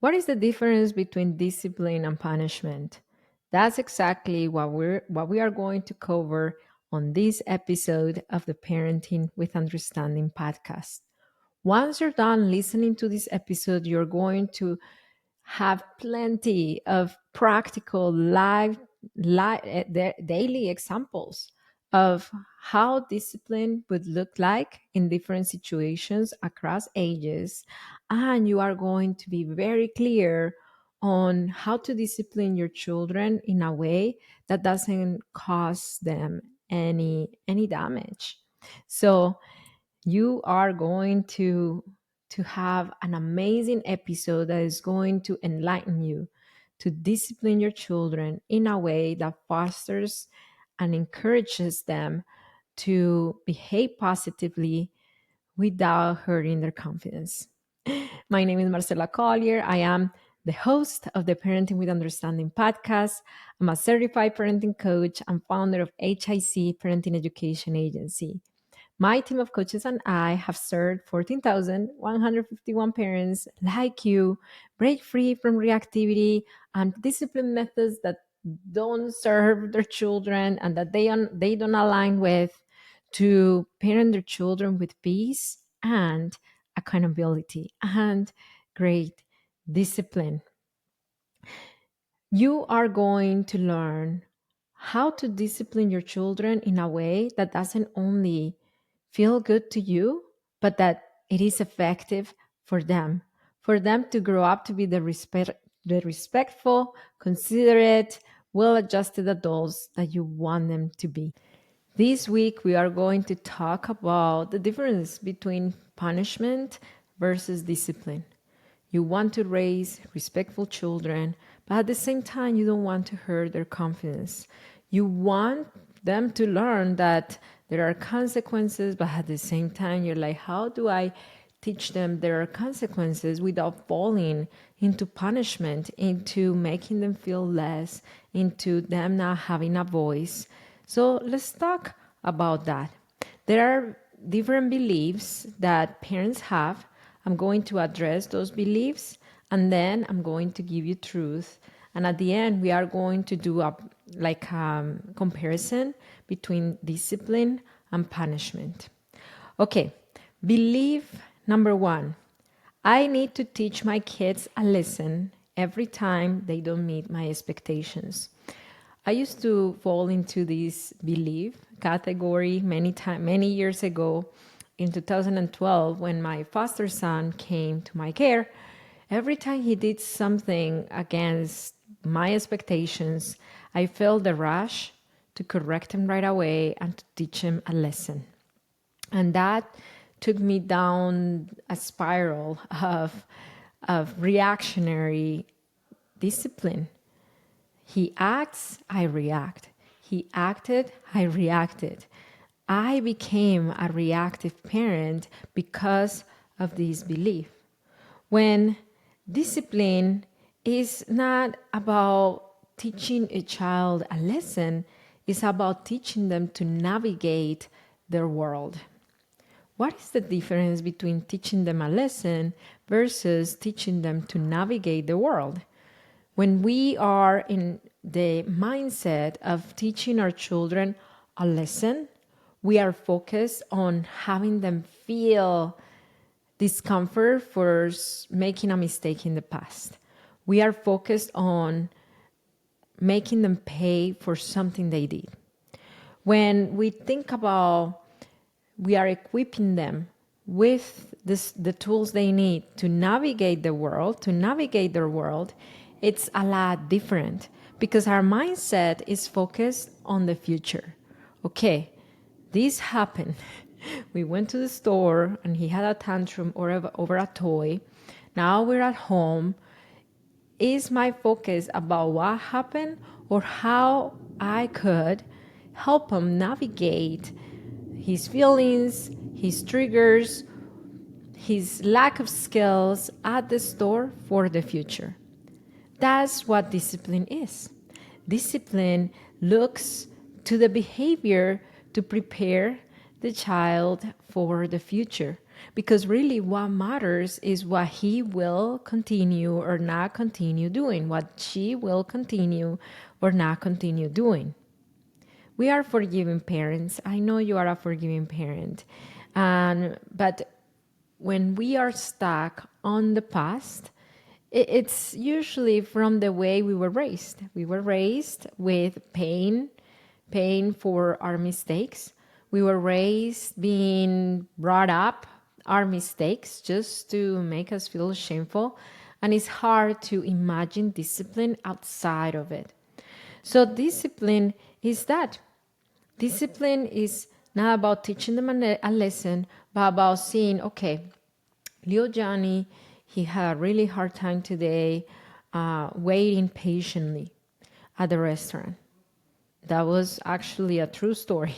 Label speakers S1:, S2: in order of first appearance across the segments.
S1: What is the difference between discipline and punishment? That's exactly what we are going to cover on this episode of the Parenting with Understanding podcast. Once you're done listening to this episode, you're going to have plenty of practical daily examples of how discipline would look like in different situations across ages, and you are going to be very clear on how to discipline your children in a way that doesn't cause them any damage. So you are going to have an amazing episode that is going to enlighten you to discipline your children in a way that fosters and encourages them to behave positively without hurting their confidence. My name is Marcela Collier. I am the host of the Parenting with Understanding podcast. I'm a certified parenting coach and founder of HIC Parenting Education Agency. My team of coaches and I have served 14,151 parents like you, break free from reactivity and discipline methods that don't serve their children and that they don't align with, to parent their children with peace and accountability and great discipline. You are going to learn how to discipline your children in a way that doesn't only feel good to you, but that it is effective for them to grow up to be the respectful, considerate, well adjusted adults that you want them to be. This week, we are going to talk about the difference between punishment versus discipline. You want to raise respectful children, but at the same time, you don't want to hurt their confidence. You want them to learn that there are consequences, but at the same time, you're like, how do I teach them there are consequences without falling into punishment, into making them feel less, into them not having a voice? So let's talk about that. There are different beliefs that parents have. I'm going to address those beliefs and then I'm going to give you truth. And at the end, we are going to do a comparison between discipline and punishment. Okay, belief number one: I need to teach my kids a lesson every time they don't meet my expectations. I used to fall into this belief category many years ago. In 2012, when my foster son came to my care, every time he did something against my expectations, I felt the rush to correct him right away and to teach him a lesson. And that took me down a spiral of reactionary discipline. He acts, I react. He acted, I reacted. I became a reactive parent because of this belief. When discipline is not about teaching a child a lesson, it's about teaching them to navigate their world. What is the difference between teaching them a lesson versus teaching them to navigate the world? When we are in the mindset of teaching our children a lesson, we are focused on having them feel discomfort for making a mistake in the past. We are focused on making them pay for something they did. When we think about, we are equipping them with the tools they need to navigate the world, to navigate their world, it's a lot different because our mindset is focused on the future. Okay, this happened. We went to the store and he had a tantrum over a toy. Now we're at home. Is my focus about what happened or how I could help him navigate his feelings, his triggers, his lack of skills at the store for the future? That's what discipline is. Discipline looks to the behavior to prepare the child for the future. Because really what matters is what he will continue or not continue doing, what she will continue or not continue doing. We are forgiving parents. I know you are a forgiving parent. But when we are stuck on the past, it's usually from the way we were raised. We were raised with pain for our mistakes. We were raised being brought up our mistakes just to make us feel shameful. And it's hard to imagine discipline outside of it. So discipline is that. Discipline is not about teaching them a lesson, but about seeing, okay, Leo Johnny, he had a really hard time today waiting patiently at the restaurant. That was actually a true story.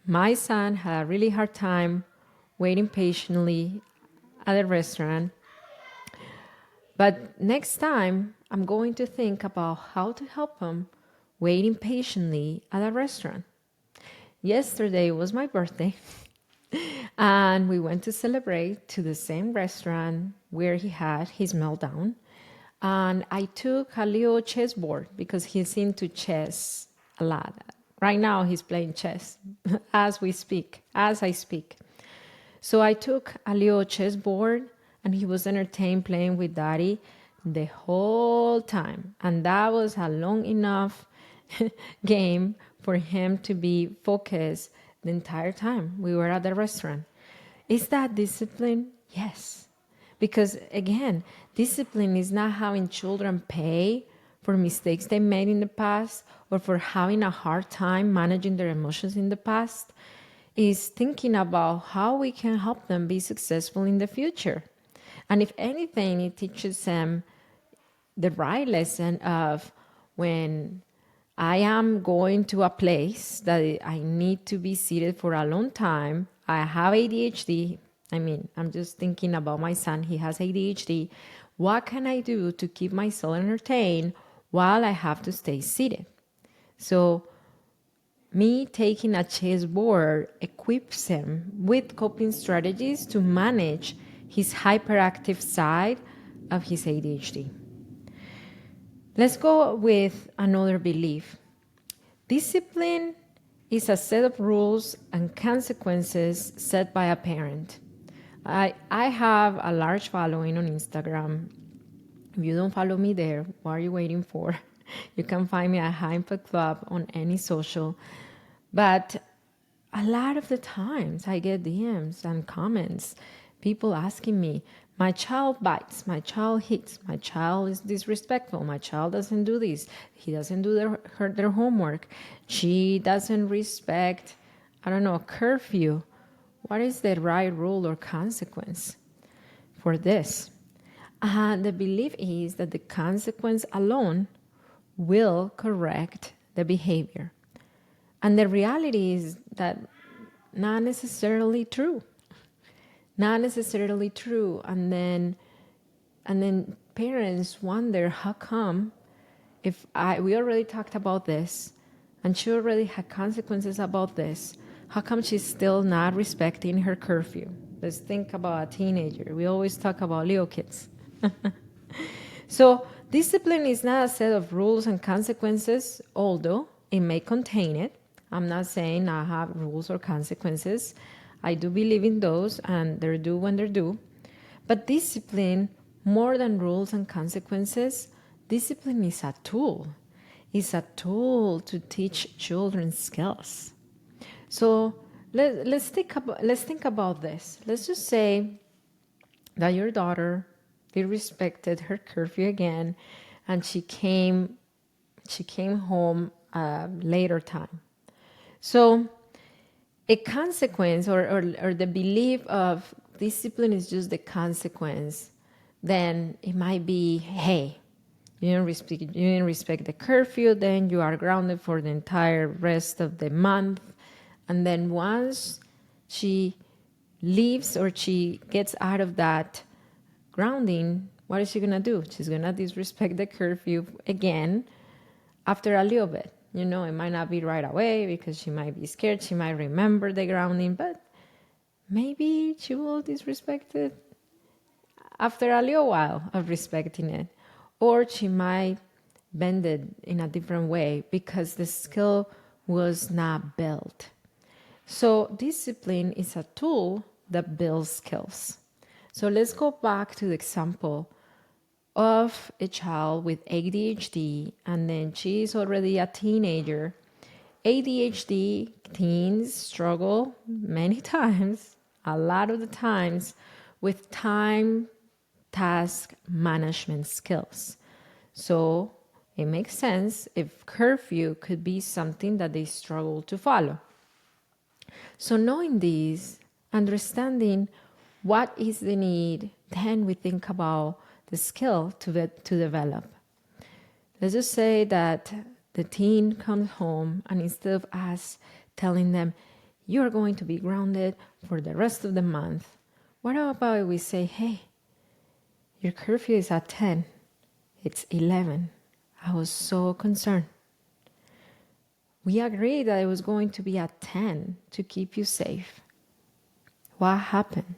S1: My son had a really hard time waiting patiently at the restaurant. But next time, I'm going to think about how to help him waiting patiently at a restaurant. Yesterday was my birthday, and we went to celebrate to the same restaurant where he had his meltdown. And I took a little chessboard because he's into chess a lot. Right now, he's playing chess as we speak, as I speak. So I took a little chessboard, and he was entertained playing with daddy the whole time. And that was a long enough game for him to be focused the entire time we were at the restaurant. Is that discipline? Yes. Because again, discipline is not having children pay for mistakes they made in the past or for having a hard time managing their emotions in the past. Is thinking about how we can help them be successful in the future. And if anything, it teaches them the right lesson of when I am going to a place that I need to be seated for a long time. I have ADHD. I'm just thinking about my son. He has ADHD. What can I do to keep myself entertained while I have to stay seated? So me taking a chessboard equips him with coping strategies to manage his hyperactive side of his ADHD. Let's go with another belief. Discipline is a set of rules and consequences set by a parent. I have a large following on Instagram. If you don't follow me there, what are you waiting for? You can find me at HIC Parenting Club on any social. But a lot of the times I get DMs and comments, people asking me, my child bites, my child hits, my child is disrespectful, my child doesn't do this, he doesn't do their homework, she doesn't respect, curfew. What is the right rule or consequence for this? The belief is that the consequence alone will correct the behavior. And the reality is that not necessarily true. Not necessarily true. And then parents wonder how come we already talked about this and she already had consequences about this, how come she's still not respecting her curfew? Let's think about a teenager. We always talk about little kids. So discipline is not a set of rules and consequences, although it may contain it. I'm not saying I have rules or consequences. I do believe in those, and they're due when they're due. But discipline, more than rules and consequences, discipline is a tool. It's a tool to teach children skills. So let's think about this. Let's just say that your daughter disrespected her curfew again, and she came home later time. So a consequence or the belief of discipline is just the consequence. Then it might be, hey, you didn't respect the curfew, then you are grounded for the entire rest of the month. And then once she leaves or she gets out of that grounding, what is she going to do? She's going to disrespect the curfew again after a little bit. It might not be right away because she might be scared. She might remember the grounding, but maybe she will disrespect it after a little while of respecting it. Or she might bend it in a different way because the skill was not built. So discipline is a tool that builds skills. So let's go back to the example of a child with ADHD, and then she's already a teenager. ADHD teens struggle many times, a lot of the times, with time task management skills. So it makes sense if curfew could be something that they struggle to follow. So knowing this, understanding what is the need, then we think about the skill to develop. Let's just say that the teen comes home, and instead of us telling them, you're going to be grounded for the rest of the month, what about if we say, hey, your curfew is at 10, it's 11. I was so concerned. We agreed that it was going to be at 10 to keep you safe. What happened?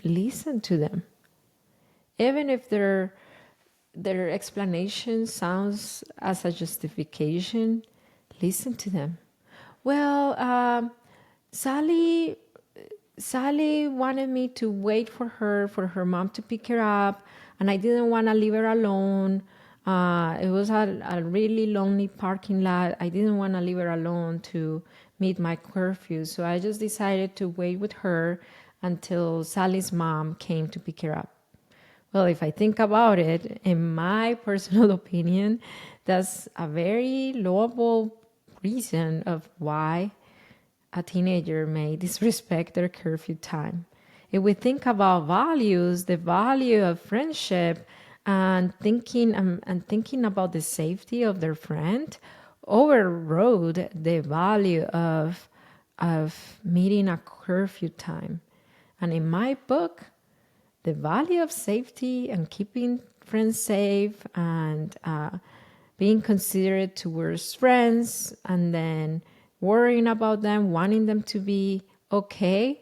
S1: Listen to them. Even if their explanation sounds as a justification, listen to them. Well, Sally wanted me to wait for her mom to pick her up, and I didn't want to leave her alone. It was a really lonely parking lot. I didn't want to leave her alone to meet my curfew, so I just decided to wait with her until Sally's mom came to pick her up. Well, if I think about it, in my personal opinion, that's a very loable reason of why a teenager may disrespect their curfew time. If we think about values, the value of friendship, and thinking about the safety of their friend, overrode the value of meeting a curfew time. And in my book, the value of safety and keeping friends safe and being considerate towards friends, and then worrying about them, wanting them to be okay,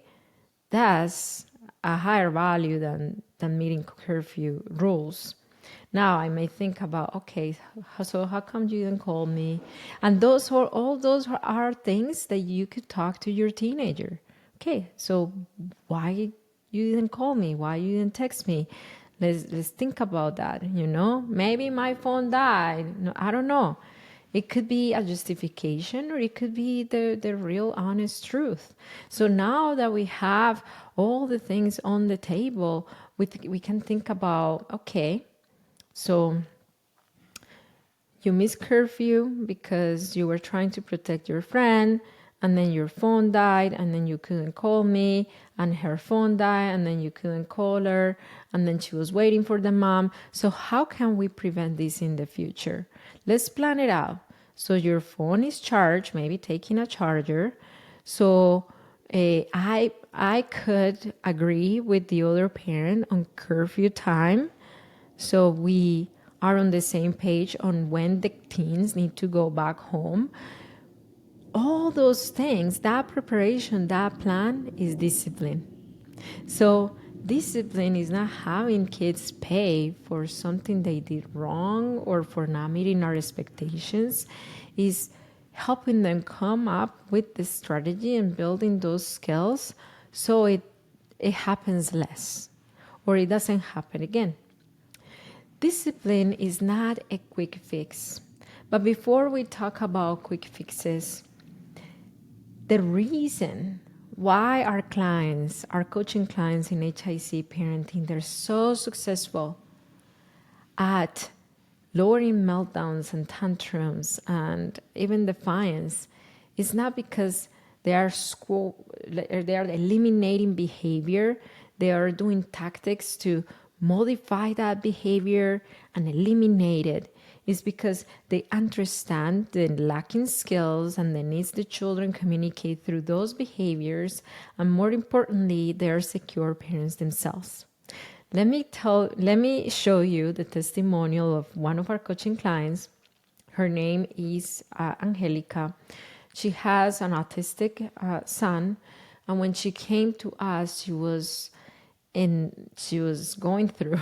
S1: that's a higher value than meeting curfew rules. Now I may think about, okay, so how come you didn't call me? And all those are things that you could talk to your teenager. Okay, so why you didn't call me? Why you didn't text me? Let's think about that. Maybe my phone died. No, I don't know. It could be a justification, or it could be the real honest truth. So now that we have all the things on the table, we can think about, okay, so you missed curfew because you were trying to protect your friend, and then your phone died, and then you couldn't call me, and her phone died, and then you couldn't call her, and then she was waiting for the mom. So how can we prevent this in the future? Let's plan it out. So your phone is charged, maybe taking a charger. So I could agree with the other parent on curfew time, so we are on the same page on when the teens need to go back home. All those things, that preparation, that plan is discipline. So discipline is not having kids pay for something they did wrong or for not meeting our expectations. Is helping them come up with the strategy and building those skills so it happens less, or it doesn't happen again. Discipline is not a quick fix. But before we talk about quick fixes, the reason why our clients, our coaching clients in HIC Parenting, they're so successful at lowering meltdowns and tantrums and even defiance is not because they are eliminating behavior. They are doing tactics to modify that behavior and eliminate it. Is because they understand the lacking skills and the needs the children communicate through those behaviors, and more importantly, they are secure parents themselves. Let me show you the testimonial of one of our coaching clients. Her name is Angelica. She has an autistic son, And when she came to us, she was going through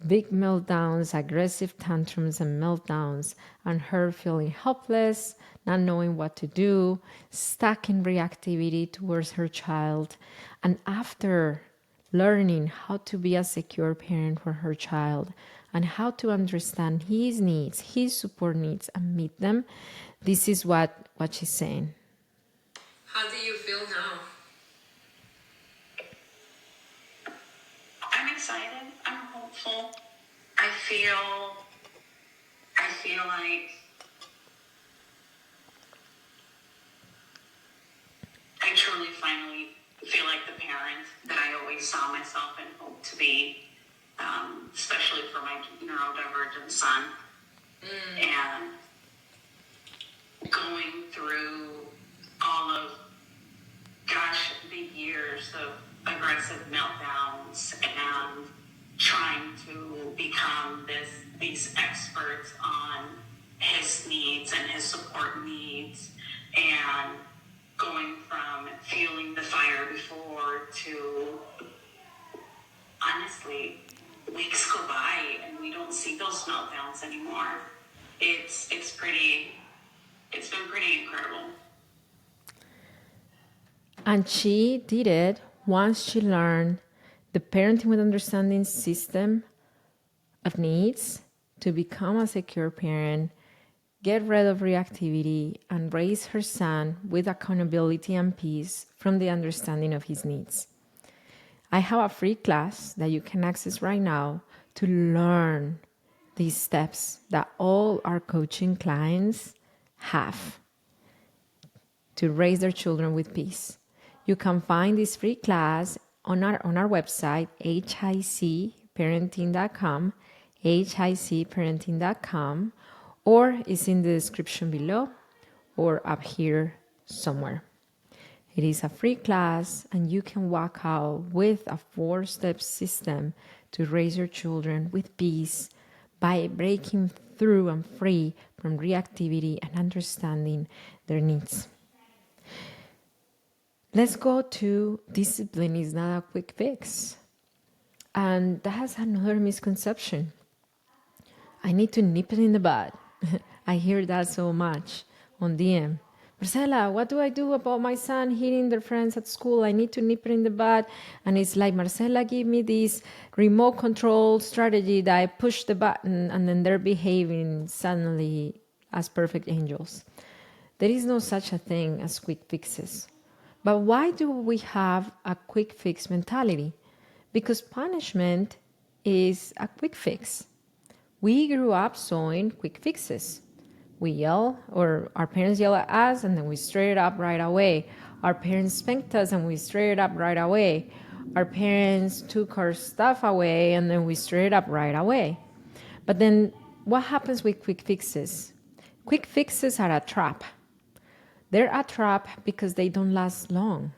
S1: big meltdowns, aggressive tantrums and meltdowns, and her feeling helpless, not knowing what to do, stuck in reactivity towards her child. And after learning how to be a secure parent for her child and how to understand his needs, his support needs, and meet them, this is what she's saying. How do you feel now?
S2: I'm excited. I'm hopeful. I feel like I truly finally feel like the parent that I always saw myself and hoped to be, especially for my neurodivergent son. And going through all of, the years of aggressive meltdowns and trying to become these experts on his needs and his support needs, and going from fueling the fire before to, honestly, weeks go by and we don't see those meltdowns anymore. It's been pretty incredible.
S1: And she did it once she learned the parenting with understanding system of needs to become a secure parent, get rid of reactivity, and raise her son with accountability and peace from the understanding of his needs. I have a free class that you can access right now to learn these steps that all our coaching clients have to raise their children with peace. You can find this free class on our website, hicparenting.com, hicparenting.com, or it's in the description below or up here somewhere. It is a free class, and you can walk out with a 4-step system to raise your children with peace by breaking through and free from reactivity and understanding their needs. Let's go to discipline is not a quick fix. And that's another misconception. I need to nip it in the bud. I hear that so much on DM. Marcela, what do I do about my son hitting their friends at school? I need to nip it in the bud. And it's like, Marcela, give me this remote control strategy that I push the button and then they're behaving suddenly as perfect angels. There is no such a thing as quick fixes. But why do we have a quick fix mentality? Because punishment is a quick fix. We grew up sewing quick fixes. We yell, or our parents yell at us, and then we straight it up right away. Our parents spanked us, and we straight it up right away. Our parents took our stuff away, and then we straight it up right away. But then what happens with quick fixes? Quick fixes are a trap. They're a trap because they don't last long.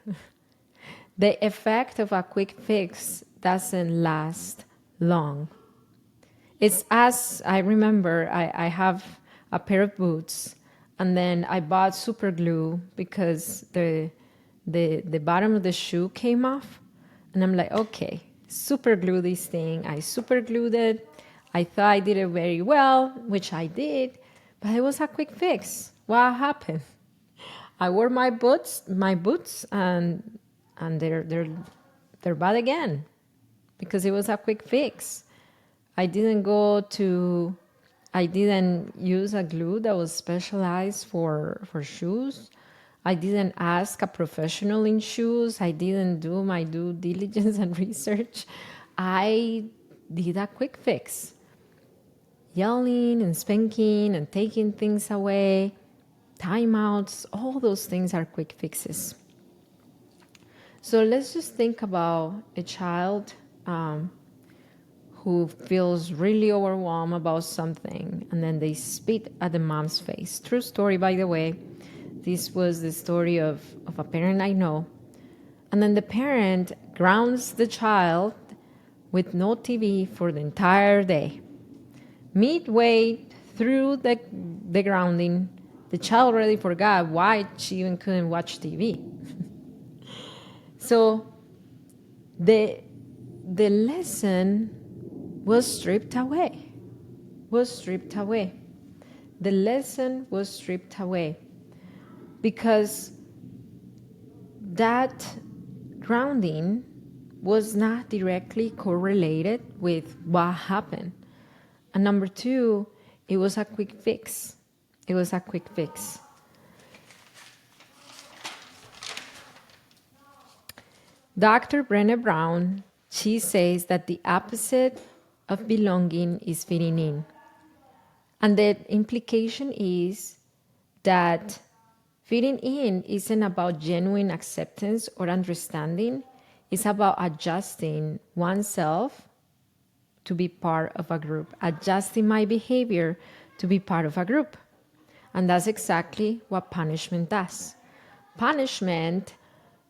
S1: The effect of a quick fix doesn't last long. It's as I remember, I have a pair of boots, and then I bought super glue because the bottom of the shoe came off, and I'm like, okay, super glue this thing. I super glued it. I thought I did it very well, which I did, but it was a quick fix. What happened? I wore my boots, and they're bad again because it was a quick fix. I didn't use a glue that was specialized for shoes. I didn't ask a professional in shoes. I didn't do my due diligence and research. I did a quick fix. Yelling and spanking and taking things away, timeouts, all those things are quick fixes. So let's just think about a child who feels really overwhelmed about something, and then they spit at the mom's face. True story, by the way. This was the story of a parent I know. And then the parent grounds the child with no TV for the entire day. Midway through the grounding, the child already forgot why she even couldn't watch TV. So the lesson was stripped away. The lesson was stripped away because that grounding was not directly correlated with what happened. And number two, it was a quick fix. Dr. Brené Brown, she says that the opposite of belonging is fitting in. And the implication is that fitting in isn't about genuine acceptance or understanding. It's about adjusting oneself to be part of a group, adjusting my behavior to be part of a group. And that's exactly what punishment does. Punishment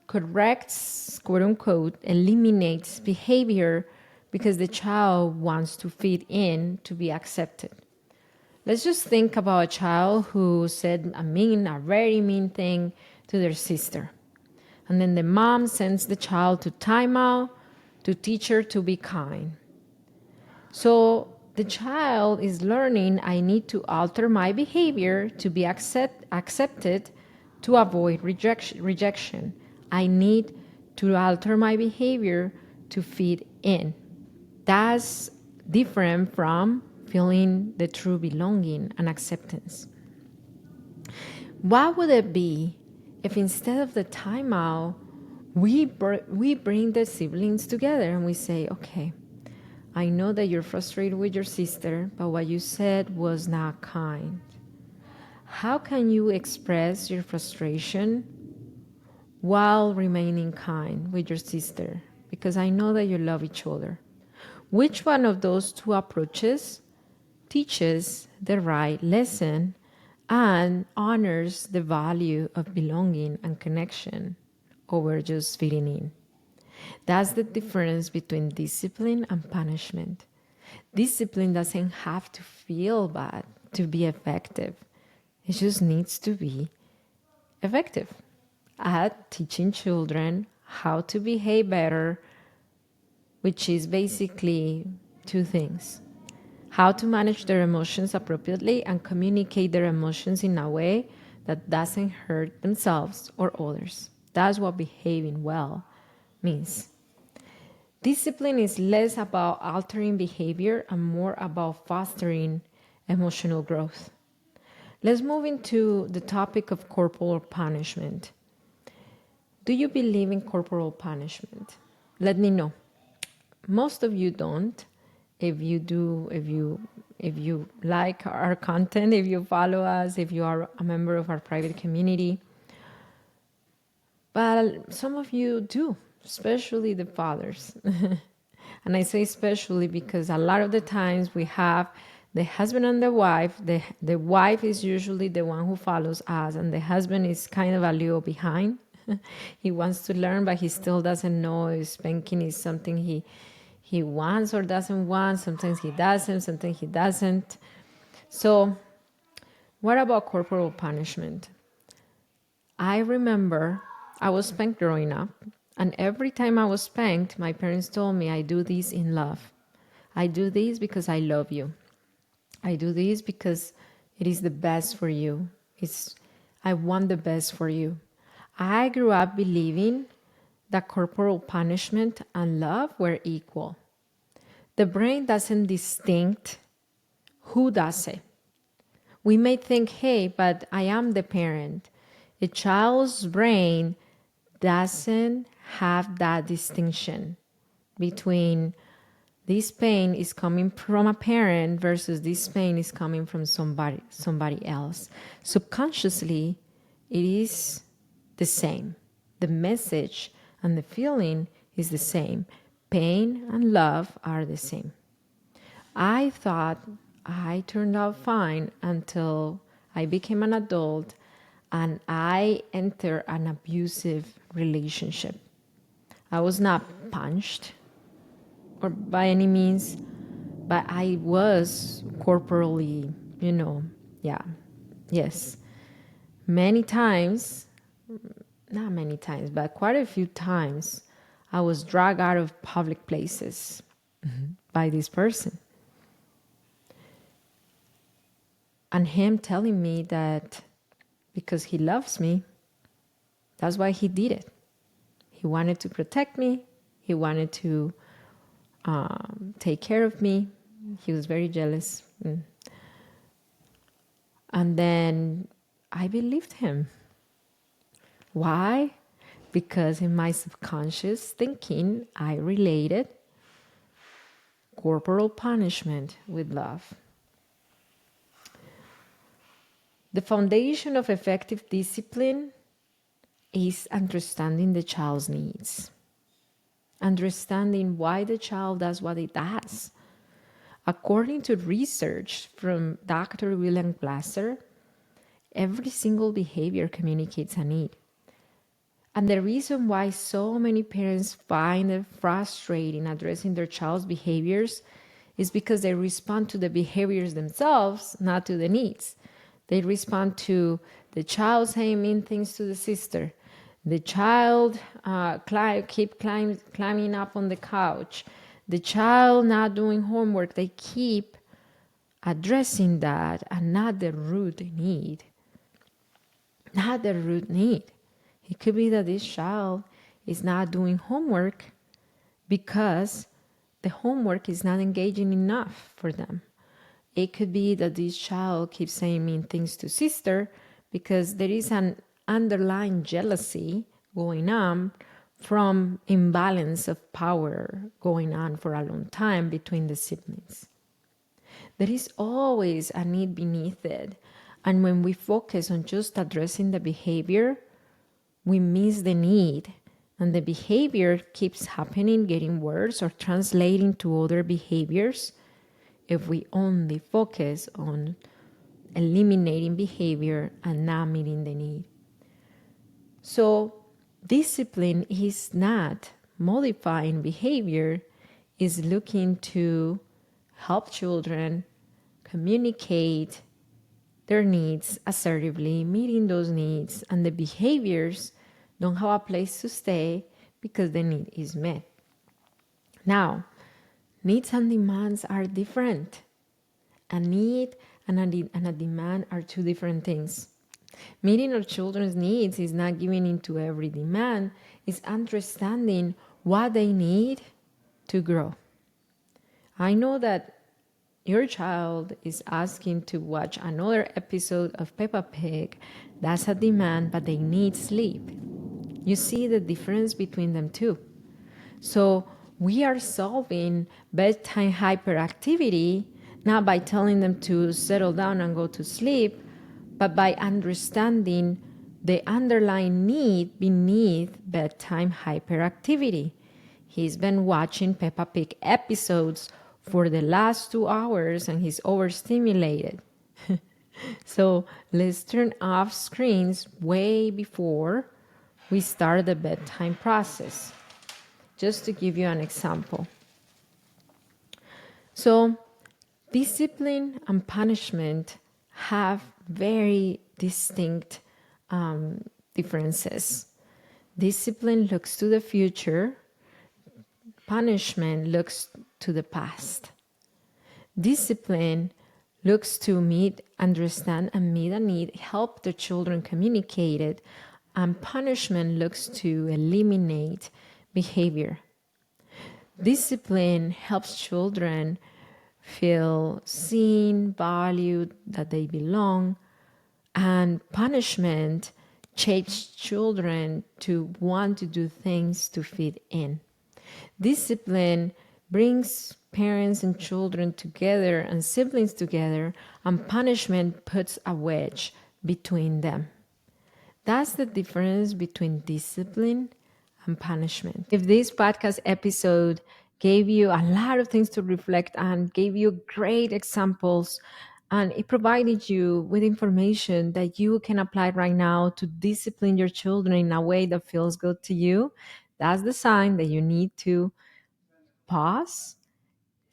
S1: corrects, quote unquote, eliminates behavior because the child wants to fit in to be accepted. Let's just think about a child who said a very mean thing to their sister. And then the mom sends the child to timeout to teach her to be kind. So the child is learning I need to alter my behavior to be accepted to avoid rejection. I need to alter my behavior to fit in. That's different from feeling the true belonging and acceptance. What would it be if instead of the timeout, we bring the siblings together and we say, okay, I know that you're frustrated with your sister, but what you said was not kind. How can you express your frustration while remaining kind with your sister? Because I know that you love each other. Which one of those two approaches teaches the right lesson and honors the value of belonging and connection over just fitting in? That's the difference between discipline and punishment. Discipline doesn't have to feel bad to be effective. It just needs to be effective at teaching children how to behave better, which is basically two things: how to manage their emotions appropriately and communicate their emotions in a way that doesn't hurt themselves or others. That's what behaving well means. Discipline is less about altering behavior and more about fostering emotional growth. Let's move into the topic of corporal punishment. Do you believe in corporal punishment? Let me know. Most of you don't. If you do, if you like our content, if you follow us, if you are a member of our private community. But some of you do, especially the fathers. And I say especially because a lot of the times we have the husband and the wife. The wife is usually the one who follows us, and the husband is kind of a little behind. He wants to learn, but he still doesn't know if spanking is something he wants or doesn't want. Sometimes he doesn't, sometimes he doesn't. So what about corporal punishment? I remember I was spanked growing up, and every time I was spanked, my parents told me, I do this in love. I do this because I love you. I do this because it is the best for you. I want the best for you. I grew up believing that corporal punishment and love were equal. The brain doesn't distinct who does it. We may think, hey, but I am the parent. A child's brain doesn't have that distinction between this pain is coming from a parent versus this pain is coming from somebody else. Subconsciously, it is the same. The message and the feeling is the same. Pain and love are the same. I thought I turned out fine until I became an adult and I entered an abusive relationship. I was not punched or by any means, but I was corporally, yes, many times, not many times, but quite a few times, I was dragged out of public places by this person. And him telling me that because he loves me, that's why he did it. He wanted to protect me. He wanted to take care of me. He was very jealous. And then I believed him. Why? Because in my subconscious thinking, I related corporal punishment with love. The foundation of effective discipline is understanding the child's needs, understanding why the child does what it does. According to research from Dr. William Glasser, every single behavior communicates a need. And the reason why so many parents find it frustrating addressing their child's behaviors is because they respond to the behaviors themselves, not to the needs. They respond to the child saying mean things to the sister, the child keep climbing up on the couch, the child not doing homework. They keep addressing that and not the root need. Not the root need. It could be that this child is not doing homework because the homework is not engaging enough for them. It could be that this child keeps saying mean things to sister because there is an underlying jealousy going on from imbalance of power going on for a long time between the siblings. There is always a need beneath it. And when we focus on just addressing the behavior, we miss the need. And the behavior keeps happening, getting worse, or translating to other behaviors if we only focus on eliminating behavior and not meeting the need. So discipline is not modifying behavior, is looking to help children communicate their needs assertively, meeting those needs, and the behaviors don't have a place to stay because the need is met. Now, needs and demands are different. A need and a demand are two different things. Meeting our children's needs is not giving into every demand, it's understanding what they need to grow. I know that your child is asking to watch another episode of Peppa Pig. That's a demand, but they need sleep. You see the difference between them too. So we are solving bedtime hyperactivity not by telling them to settle down and go to sleep, but by understanding the underlying need beneath bedtime hyperactivity. He's been watching Peppa Pig episodes for the last 2 hours and he's overstimulated. So let's turn off screens way before we start the bedtime process. Just to give you an example. So discipline and punishment have very distinct differences. Discipline looks to the future. Punishment looks to the past. Discipline looks to meet, understand, and meet a need, help the children communicate it, and punishment looks to eliminate behavior. Discipline helps children feel seen, valued, that they belong, and punishment shapes children to want to do things to fit in. Discipline brings parents and children together and siblings together, and punishment puts a wedge between them. That's the difference between discipline and punishment. If this podcast episode gave you a lot of things to reflect on, gave you great examples, and it provided you with information that you can apply right now to discipline your children in a way that feels good to you, that's the sign that you need to pause,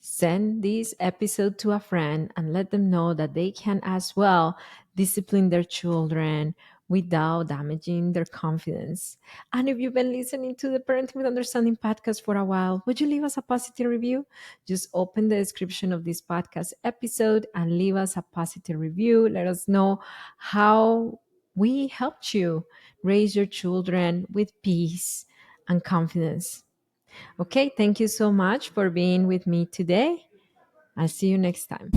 S1: send this episode to a friend, and let them know that they can as well discipline their children without damaging their confidence. And if you've been listening to the Parenting with Understanding podcast for a while, would you leave us a positive review? Just open the description of this podcast episode and leave us a positive review. Let us know how we helped you raise your children with peace and confidence. Okay, thank you so much for being with me today. I'll see you next time.